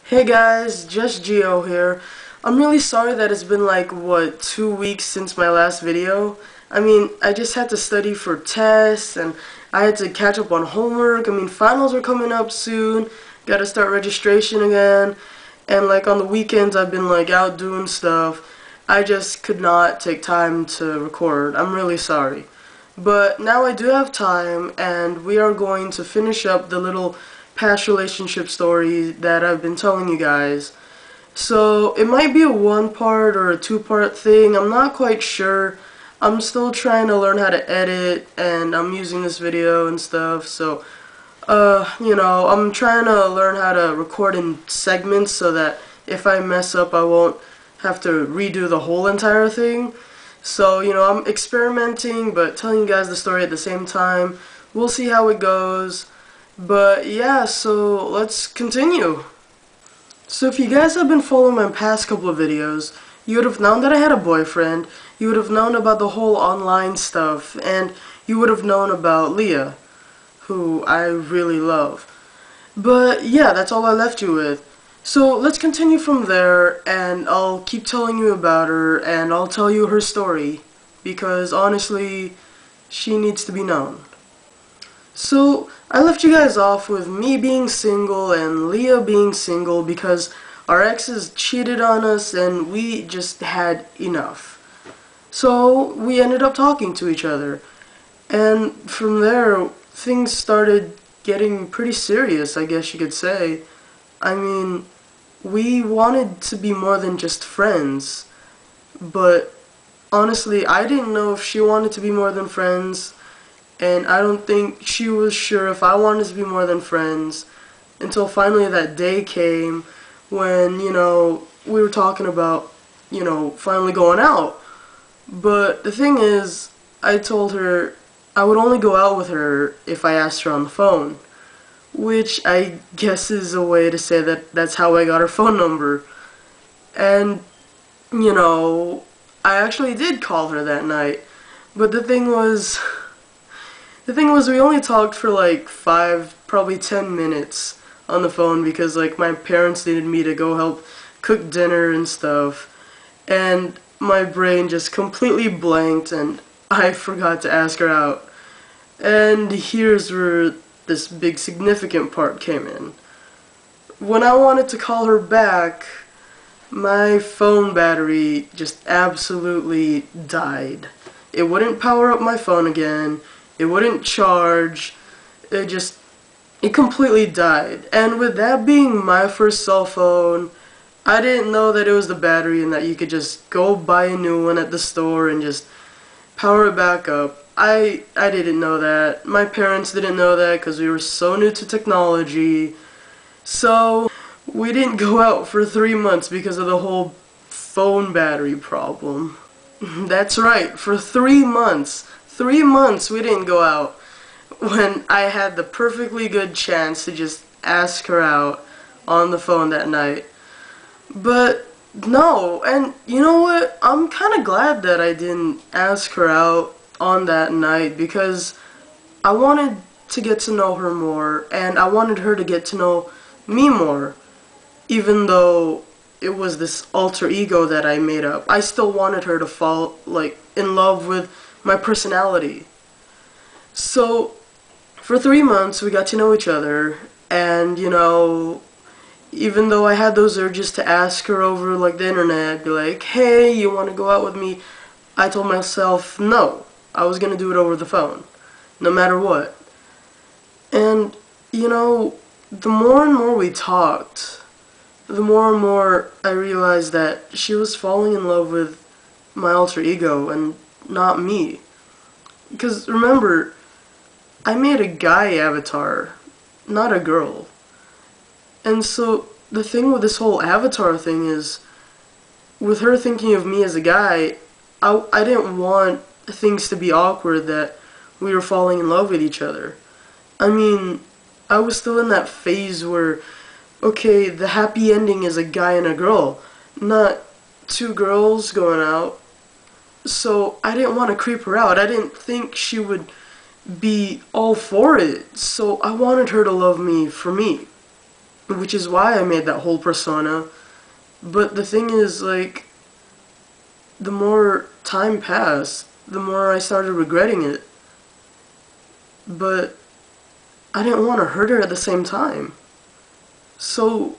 Hey guys, just Geo here. I'm really sorry that it's been like, what, 2 weeks since my last video. I mean, I just had to study for tests and I had to catch up on homework. I mean, finals are coming up soon. Gotta start registration again. And like on the weekends I've been like out doing stuff. I just could not take time to record. I'm really sorry. But now I do have time and we are going to finish up the little past relationship story that I've been telling you guys. So it might be a one-part or a two-part thing. I'm not quite sure. I'm still trying to learn how to edit and I'm using this video and stuff. So, I'm trying to learn how to record in segments so that if I mess up, I won't have to redo the whole entire thing. So, I'm experimenting but telling you guys the story at the same time. We'll see how it goes. But yeah, so let's continue. So if you guys have been following my past couple of videos, you would have known that I had a boyfriend, you would have known about the whole online stuff, and you would have known about Leah, who I really love. But yeah, that's all I left you with. So let's continue from there, and I'll keep telling you about her, and I'll tell you her story, because honestly, she needs to be known. So, I left you guys off with me being single and Leah being single because our exes cheated on us and we just had enough. So, we ended up talking to each other. And from there, things started getting pretty serious, I guess you could say. I mean, we wanted to be more than just friends. But, honestly, I didn't know if she wanted to be more than friends. And I don't think she was sure if I wanted to be more than friends until finally that day came when, we were talking about, finally going out. But the thing is, I told her I would only go out with her if I asked her on the phone, which I guess is a way to say that that's how I got her phone number. And, I actually did call her that night, but the thing was, we only talked for like 5, probably 10 minutes on the phone because like my parents needed me to go help cook dinner and stuff. And my brain just completely blanked and I forgot to ask her out. And here's where this big significant part came in. When I wanted to call her back, my phone battery just absolutely died. It wouldn't power up my phone again. It wouldn't charge. It completely died. And with that being my first cell phone, I didn't know that it was the battery and that you could just go buy a new one at the store and just power it back up. I didn't know that. My parents didn't know that because we were so new to technology. So we didn't go out for 3 months because of the whole phone battery problem. That's right, for 3 months. 3 months we didn't go out when I had the perfectly good chance to just ask her out on the phone that night. But no, and you know what? I'm kind of glad that I didn't ask her out on that night because I wanted to get to know her more and I wanted her to get to know me more. Even though it was this alter ego that I made up, I still wanted her to fall in love with my personality. So for 3 months we got to know each other, and even though I had those urges to ask her over like the internet, be like, hey, you want to go out with me, I told myself no, I was gonna do it over the phone no matter what. And the more and more we talked, the more and more I realized that she was falling in love with my alter ego and not me. Because remember, I made a guy avatar, not a girl. And so the thing with this whole avatar thing is, with her thinking of me as a guy, I didn't want things to be awkward that we were falling in love with each other. I mean, I was still in that phase where, okay, the happy ending is a guy and a girl, not two girls going out. So I didn't want to creep her out. I didn't think she would be all for it. So I wanted her to love me for me. which is why I made that whole persona. But the thing is, like, the more time passed, the more I started regretting it. But I didn't want to hurt her at the same time. So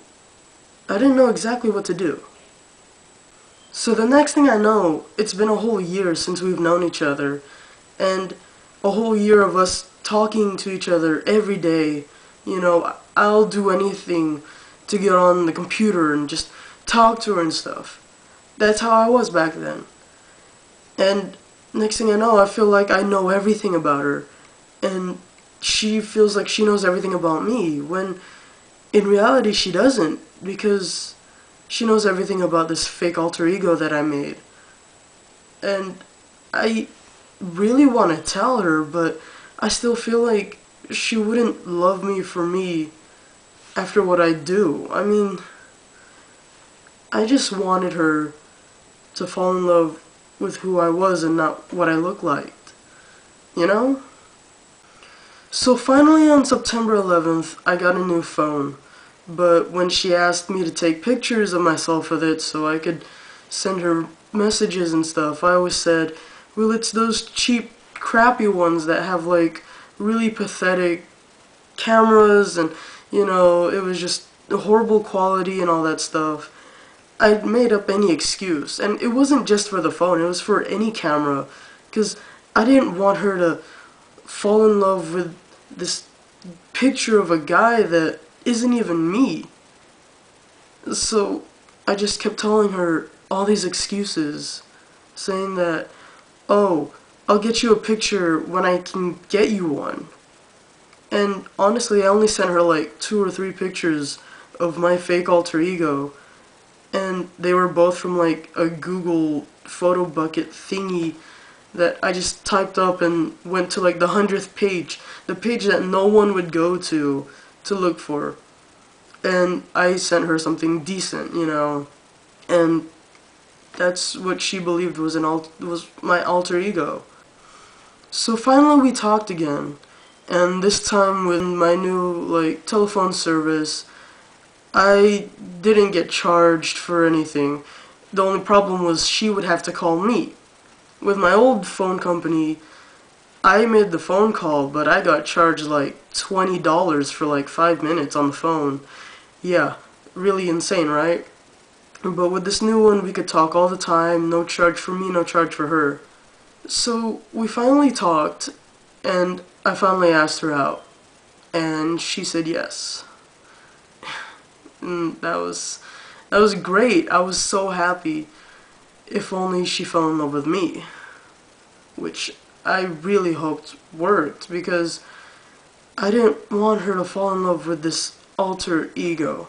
I didn't know exactly what to do. So the next thing I know, it's been a whole year since we've known each other, and a whole year of us talking to each other every day. You know, I'll do anything to get on the computer and just talk to her and stuff. That's how I was back then. And next thing I know, I feel like I know everything about her, and she feels like she knows everything about me, when in reality she doesn't, because she knows everything about this fake alter ego that I made. And I really want to tell her, but I still feel like she wouldn't love me for me after what I do. I mean, I just wanted her to fall in love with who I was and not what I looked like. You know? So finally on September 11th, I got a new phone. But when she asked me to take pictures of myself with it so I could send her messages and stuff, I always said, well, it's those cheap, crappy ones that have, like, really pathetic cameras, and, you know, it was just horrible quality and all that stuff. I made up any excuse, and it wasn't just for the phone, it was for any camera, because I didn't want her to fall in love with this picture of a guy that isn't even me. So I just kept telling her all these excuses, saying that, oh, I'll get you a picture when I can get you one. And honestly, I only sent her like 2 or 3 pictures of my fake alter ego, and they were both from like a Google photo bucket thingy that I just typed up and went to like the 100th page, the page that no one would go to look for. And I sent her something decent, you know, and that's what she believed was was my alter ego. So finally we talked again, and this time with my new like telephone service, I didn't get charged for anything. The only problem was she would have to call me. With my old phone company, I made the phone call, but I got charged like $20 for like 5 minutes on the phone. Yeah, really insane, right? But with this new one, we could talk all the time, no charge for me, no charge for her. So we finally talked, and I finally asked her out, and she said yes. And that was great. I was so happy. If only she fell in love with me, which I really hoped worked, because I didn't want her to fall in love with this alter ego.